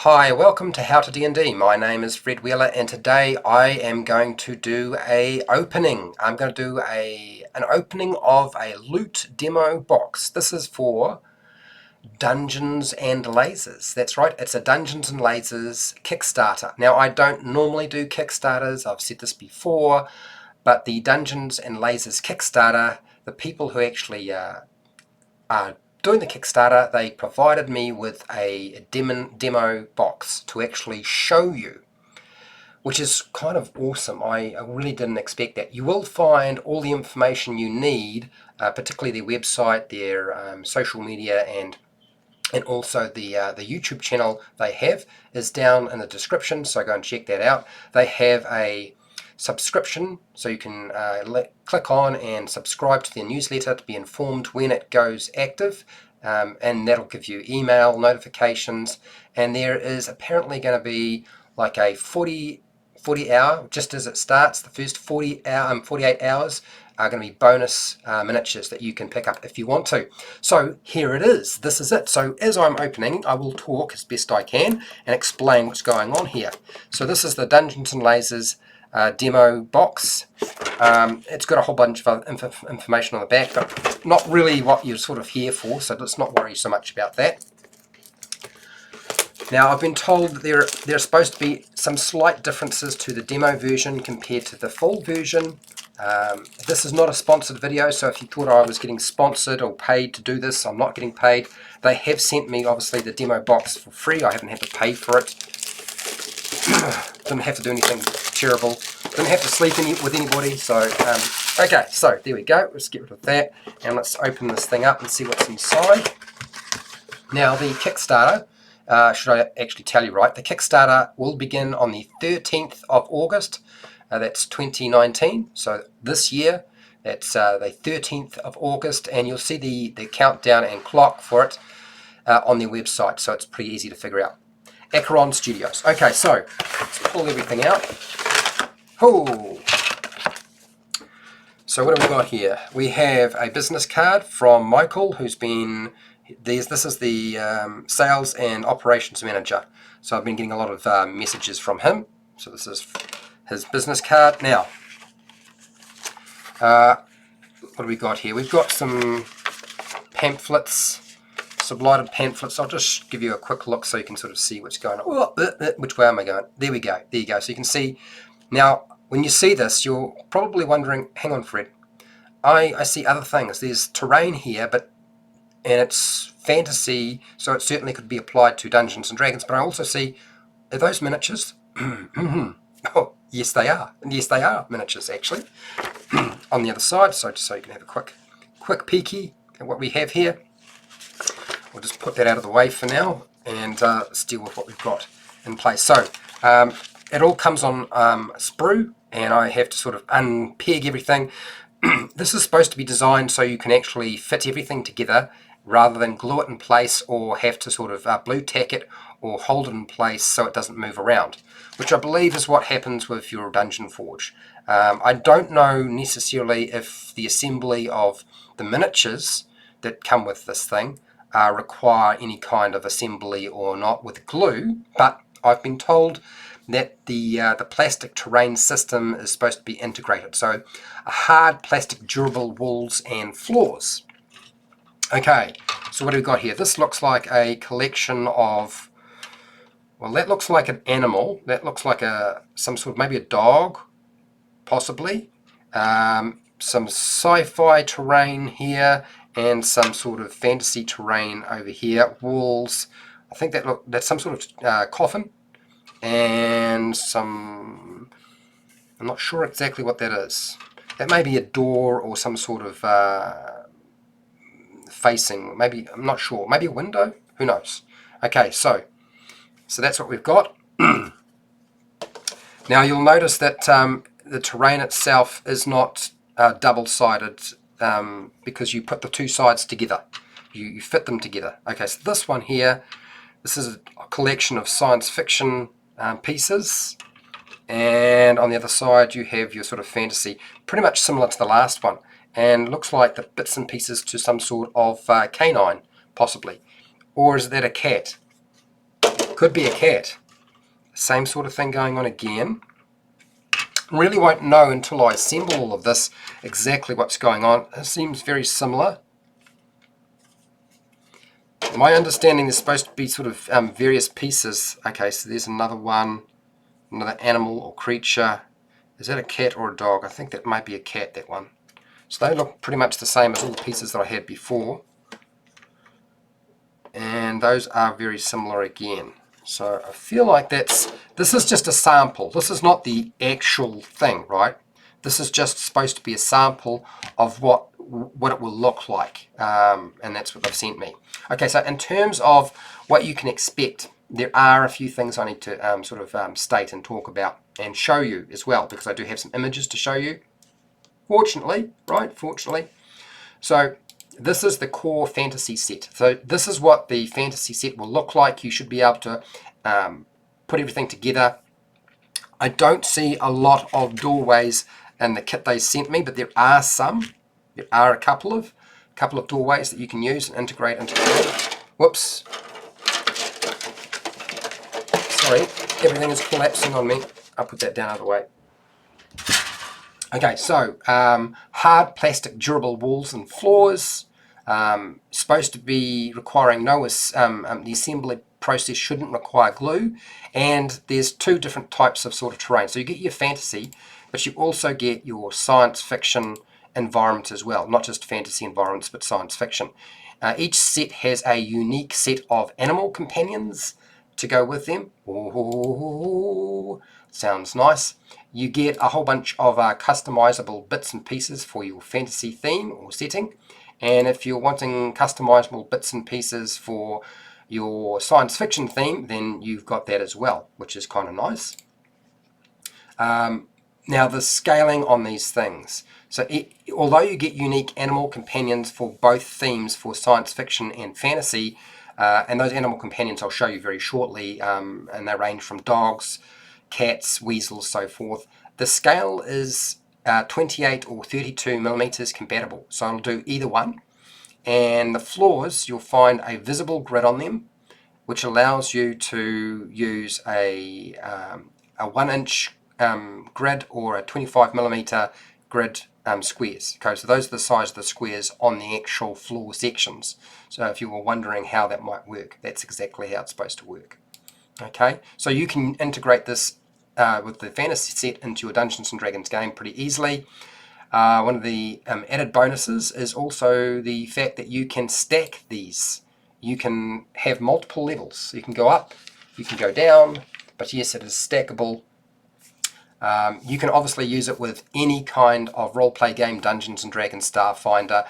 Hi, welcome to HowtoDandD. My name is Fred Wheeler and today I am going to do a opening. I'm going to do an opening of a loot demo box. This is for Dungeons and Lasers. That's right, it's a Dungeons and Lasers Kickstarter. Now I don't normally do Kickstarters, I've said this before, but the Dungeons and Lasers Kickstarter, the people who actually are doing the Kickstarter, they provided me with a demo box to actually show you, which is kind of awesome. I really didn't expect that. You will find all the information you need, particularly their website, their social media, and also the YouTube channel they have is down in the description, so go and check that out. They have a subscription, so you can click on and subscribe to their newsletter to be informed when it goes active, and that'll give you email notifications. And there is apparently going to be like a 40 hour, just as it starts, the first 48 hours are going to be bonus miniatures that you can pick up if you want to. So here it is, this is it. So as I'm opening, I will talk as best I can and explain what's going on here. So this is the Dungeons and Lasers demo box. It's got a whole bunch of information on the back, but not really what you're sort of here for, so let's not worry so much about that. Now I've been told that there are supposed to be some slight differences to the demo version compared to the full version. This is not a sponsored video, so if you thought I was getting sponsored or paid to do this, I'm not getting paid. They have sent me obviously the demo box for free. I haven't had to pay for it. Didn't have to do anything terrible. Didn't have to sleep with anybody. So okay, so there we go. Let's get rid of that and let's open this thing up and see what's inside. Now the Kickstarter, should I actually tell you right, the Kickstarter will begin on the 13th of August. That's 2019, so this year. That's the 13th of August, and you'll see the countdown and clock for it on their website, so it's pretty easy to figure out. Acheron Studios. Okay, so let's pull everything out. Oh. So what have we got here? We have a business card from Michael, who's been, this is the sales and operations manager. So I've been getting a lot of messages from him. So this is his business card. Now, what do we got here? We've got some pamphlets, sublighted pamphlets. I'll just give you a quick look so you can sort of see what's going on. Which way am I going? There we go. There you go. So you can see. Now, when you see this, you're probably wondering, hang on, Fred. I see other things. There's terrain here, and it's fantasy, so it certainly could be applied to Dungeons and Dragons. But I also see, are those miniatures? Oh, yes, they are. Yes, they are miniatures, actually. On the other side, so just so you can have a quick peeky at what we have here. We'll just put that out of the way for now, and let's deal with what we've got in place. So it all comes on sprue, and I have to sort of unpeg everything. This is supposed to be designed so you can actually fit everything together rather than glue it in place or have to sort of blue tack it or hold it in place so it doesn't move around, which I believe is what happens with your Dungeon Forge. I don't know necessarily if the assembly of the miniatures that come with this thing require any kind of assembly or not with glue, but I've been told that the plastic terrain system is supposed to be integrated, so a hard plastic durable walls and floors. Okay, so what do we got here? This looks like a collection of, well, that looks like an animal. That looks like some sort of, maybe a dog, possibly. Some sci-fi terrain here and some sort of fantasy terrain over here. Walls. I think that's some sort of coffin. And some, I'm not sure exactly what that is. That may be a door or some sort of facing, maybe, I'm not sure, maybe a window, who knows. Okay, so that's what we've got. Now you'll notice that the terrain itself is not double-sided because you put the two sides together. You fit them together. Okay, so this one here, this is a collection of science fiction pieces, and on the other side you have your sort of fantasy, pretty much similar to the last one, and looks like the bits and pieces to some sort of canine, possibly. Or is that a cat? Could be a cat. Same sort of thing going on again. Really won't know until I assemble all of this exactly what's going on. It seems very similar. My understanding is supposed to be sort of various pieces. Okay, so there's another one, another animal or creature. Is that a cat or a dog? I think that might be a cat, that one. So they look pretty much the same as all the pieces that I had before. And those are very similar again. So I feel like this is just a sample. This is not the actual thing, right? This is just supposed to be a sample of what it will look like, and that's what they've sent me. Okay, so in terms of what you can expect, there are a few things I need to state and talk about and show you as well, because I do have some images to show you. Fortunately, right? Fortunately. So this is the core fantasy set. So this is what the fantasy set will look like. You should be able to put everything together. I don't see a lot of doorways in the kit they sent me, but there are some. There are a couple of doorways that you can use and integrate into the game. Whoops. Sorry, everything is collapsing on me. I'll put that down out of the way. Okay, so hard plastic durable walls and floors. Supposed to be requiring no the assembly process shouldn't require glue, and there's two different types of sort of terrain. So you get your fantasy, but you also get your science fiction environment as well, not just fantasy environments but science fiction. Each set has a unique set of animal companions to go with them. Ooh, sounds nice. You get a whole bunch of customizable bits and pieces for your fantasy theme or setting, and if you're wanting customizable bits and pieces for your science fiction theme, then you've got that as well, which is kind of nice. Now the scaling on these things. So although you get unique animal companions for both themes, for science fiction and fantasy, and those animal companions I'll show you very shortly, and they range from dogs, cats, weasels, so forth. The scale is 28 or 32 millimeters compatible, so I'll do either one. And the floors, you'll find a visible grid on them, which allows you to use a 1-inch grid or a 25 millimeter grid squares. Okay, so those are the size of the squares on the actual floor sections. So if you were wondering how that might work, that's exactly how it's supposed to work. Okay, so you can integrate this with the fantasy set into your Dungeons and Dragons game pretty easily. One of the added bonuses is also the fact that you can stack these. You can have multiple levels. So you can go up, you can go down, but yes, it is stackable. You can obviously use it with any kind of roleplay game, Dungeons and Dragons, Starfinder,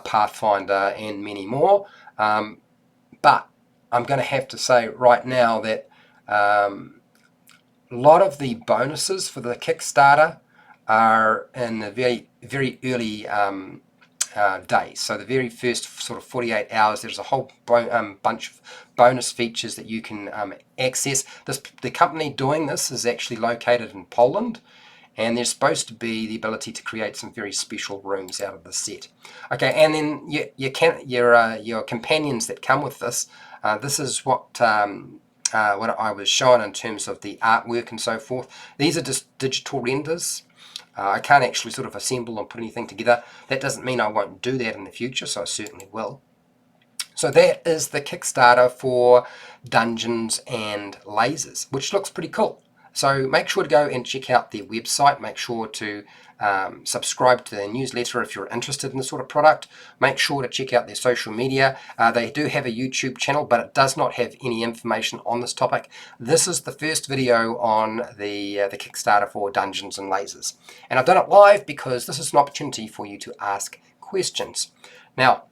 Pathfinder, and many more. But I'm going to have to say right now that a lot of the bonuses for the Kickstarter are in the very, very early days. So the very first sort of 48 hours, there's a whole bunch of bonus features that you can access. The company doing this is actually located in Poland, and there's supposed to be the ability to create some very special rooms out of the set. Okay, and then your companions that come with this. This is what I was shown in terms of the artwork and so forth. These are just digital renders. I can't actually sort of assemble and put anything together. That doesn't mean I won't do that in the future, so I certainly will. So that is the Kickstarter for Dungeons and Lasers, which looks pretty cool. So make sure to go and check out their website. Make sure to subscribe to their newsletter if you're interested in this sort of product. Make sure to check out their social media. They do have a YouTube channel, but it does not have any information on this topic. This is the first video on the Kickstarter for Dungeons and Lasers. And I've done it live because this is an opportunity for you to ask questions. Now,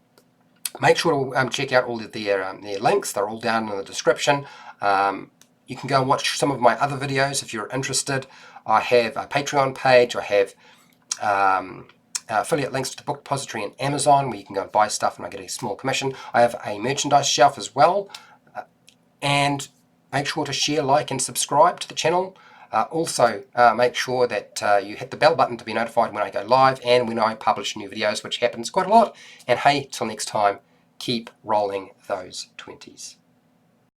make sure to check out all of their links. They're all down in the description. You can go and watch some of my other videos if you're interested. I have a Patreon page. I have affiliate links to the Book Depository and Amazon, where you can go and buy stuff and I get a small commission. I have a merchandise shelf as well. And make sure to share, like, and subscribe to the channel. Also, make sure that you hit the bell button to be notified when I go live and when I publish new videos, which happens quite a lot. And hey, till next time, keep rolling those 20s.